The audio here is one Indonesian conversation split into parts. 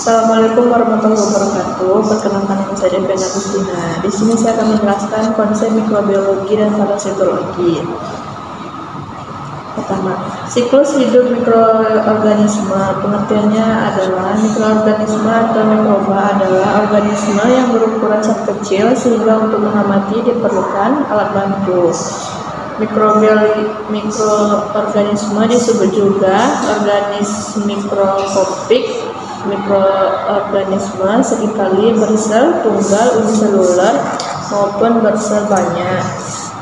Assalamualaikum warahmatullahi wabarakatuh. Perkenalkan, nama saya Devin Agustina. Di sini saya akan menjelaskan konsep mikrobiologi dan parasitologi. Pertama, siklus hidup mikroorganisme. Pengertiannya adalah mikroorganisme atau mikroba adalah organisme yang berukuran sangat kecil sehingga untuk mengamati diperlukan alat bantu. Mikroorganisme disebut juga organisme mikroskopik. Mikroorganisme seringkali bersel tunggal uniseluler maupun bersel banyak.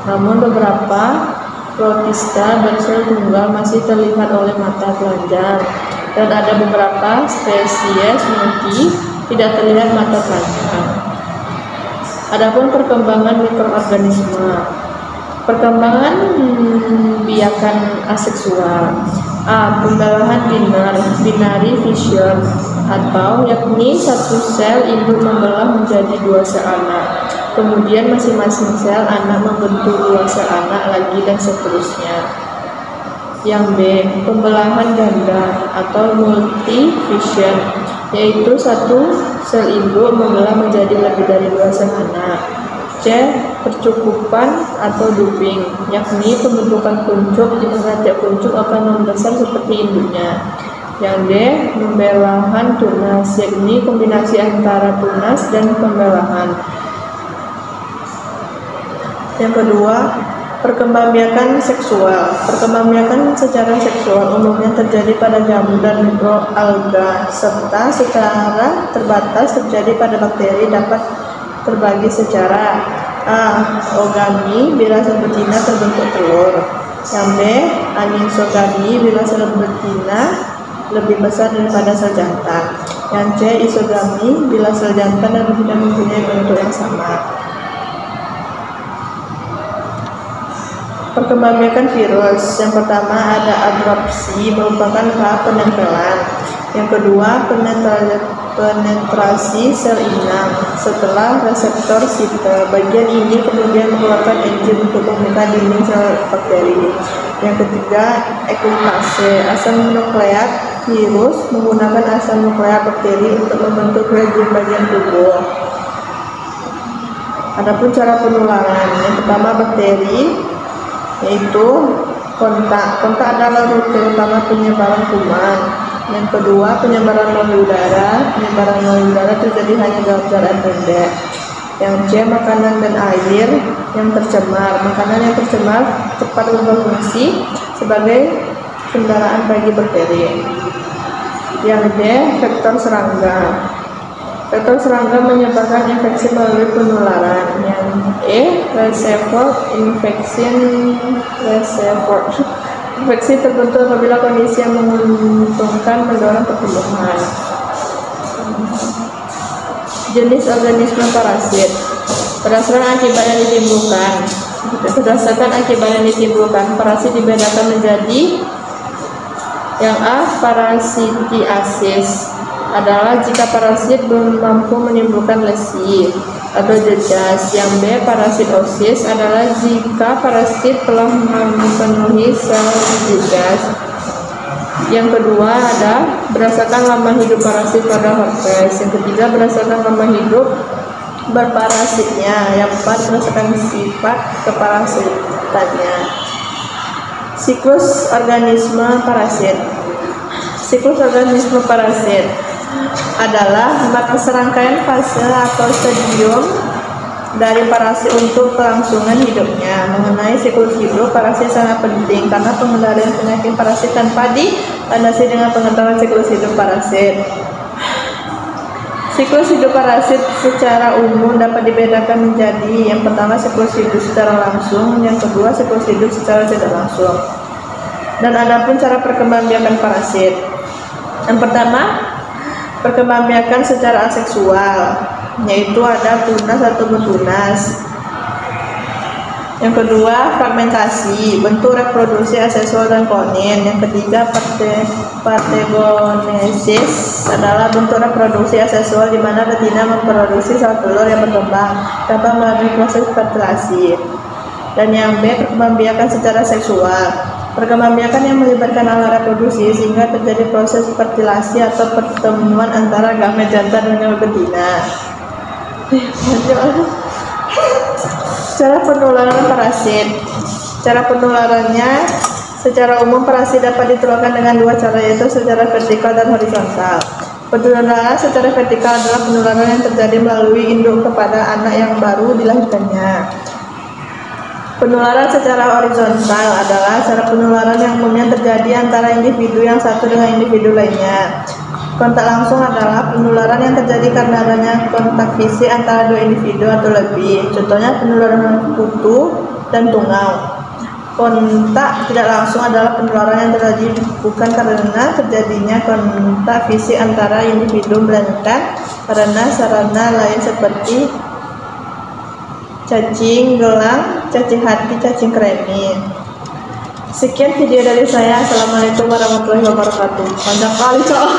Namun beberapa protista bersel tunggal masih terlihat oleh mata telanjang, dan ada beberapa spesies multi tidak terlihat mata telanjang. Adapun perkembangan mikroorganisme. Perkembangan biakan aseksual. A. Pembelahan binary fission, atau yakni satu sel induk membelah menjadi dua sel anak. Kemudian masing-masing sel anak membentuk dua sel anak lagi dan seterusnya. Yang B. Pembelahan ganda atau multi fission, yaitu satu sel induk membelah menjadi lebih dari dua sel anak. C. Percukupan atau duping, yakni pembentukan kuncup di mana tiap kuncup akan membesar seperti induknya. Yang D. Pembelahan tunas, yakni kombinasi antara tunas dan pembelahan. Yang kedua, perkembangbiakan seksual. Perkembangbiakan secara seksual umumnya terjadi pada jamur dan mikroalga, serta secara terbatas terjadi pada bakteri. Dapat terbagi secara A. Ogami, bila sel betina terbentuk telur. Yang B. Anisogami, bila sel betina lebih besar daripada sel jantan. Yang C. Isogami, bila sel jantan dan betina mempunyai bentuk yang sama. Perkembangbiakan virus. Yang pertama ada adopsi, merupakan tahap penempelan. Yang kedua, penetrasi sel inang setelah reseptor sita. Bagian ini kemudian mengeluarkan enzim untuk membuka dinding sel bakteri. Yang ketiga, ekulipase, asam nukleat virus menggunakan asam nukleat bakteri untuk membentuk rezim bagian tubuh. Adapun cara penularan, yang pertama bakteri, yaitu kontak. Kontak adalah rute utama penyebaran kuman. Yang kedua, penyebaran melalui udara. Penyebaran melalui udara terjadi hanya dalam jarak pendek. Yang C. Makanan dan air yang tercemar. Makanan yang tercemar cepat berfungsi sebagai kendaraan bagi bakteri. Yang D. Vektor serangga. Vektor serangga menyebarkan infeksi melalui penularan. Yang E. Reservoir infection. Infeksi terbentuk apabila kondisi yang menguntungkan mendorong pertumbuhan. Jenis organisme parasit. Berdasarkan akibat yang ditimbulkan, parasit dibedakan menjadi yang A. Parasitiasis adalah jika parasit belum mampu menimbulkan lesi atau jejas. Yang B. Parasitosis adalah jika parasit telah memenuhi sel jejas. Yang kedua ada berdasarkan lama hidup parasit pada herpes. Yang ketiga berdasarkan lama hidup berparasitnya. Yang keempat berdasarkan sifat keparasitannya. Siklus organisme parasit. Siklus organisme parasit adalah serangkaian fase atau stadium dari parasit untuk kelangsungan hidupnya. Mengenai siklus hidup parasit sangat penting karena pengendalian penyakit parasit tanpa dilandasi dengan pengetahuan siklus hidup parasit. Siklus hidup parasit secara umum dapat dibedakan menjadi yang pertama siklus hidup secara langsung, yang kedua siklus hidup secara tidak langsung. Dan adapun cara perkembangbiakan parasit. Yang pertama, perkembangbiakan secara aseksual, yaitu ada tunas atau betunas. Yang kedua, fragmentasi, bentuk reproduksi aseksual dan konin. Yang ketiga, parthenogenesis adalah bentuk reproduksi aseksual di mana betina memproduksi sel telur yang berkembang tanpa melalui proses fertilasi. Dan yang B, perkembangbiakan secara seksual, Perkembangbiakan yang melibatkan alat reproduksi sehingga terjadi proses fertilasi atau pertemuan antara gamet jantan dengan betina. Cara penularan parasit. Cara penularannya secara umum parasit dapat ditularkan dengan dua cara, yaitu secara vertikal dan horizontal. Penularan secara vertikal adalah penularan yang terjadi melalui induk kepada anak yang baru dilahirkannya. Penularan secara horizontal adalah cara penularan yang umumnya terjadi antara individu yang satu dengan individu lainnya. Kontak langsung adalah penularan yang terjadi karena adanya kontak fisik antara dua individu atau lebih. Contohnya penularan kutu dan tungau. Kontak tidak langsung adalah penularan yang terjadi bukan karena terjadinya kontak fisik antara individu, melainkan karena sarana lain seperti cacing gelang, cacing hati, cacing kremi. Sekian video dari saya. Assalamualaikum warahmatullahi wabarakatuh. Panjang kali, cok.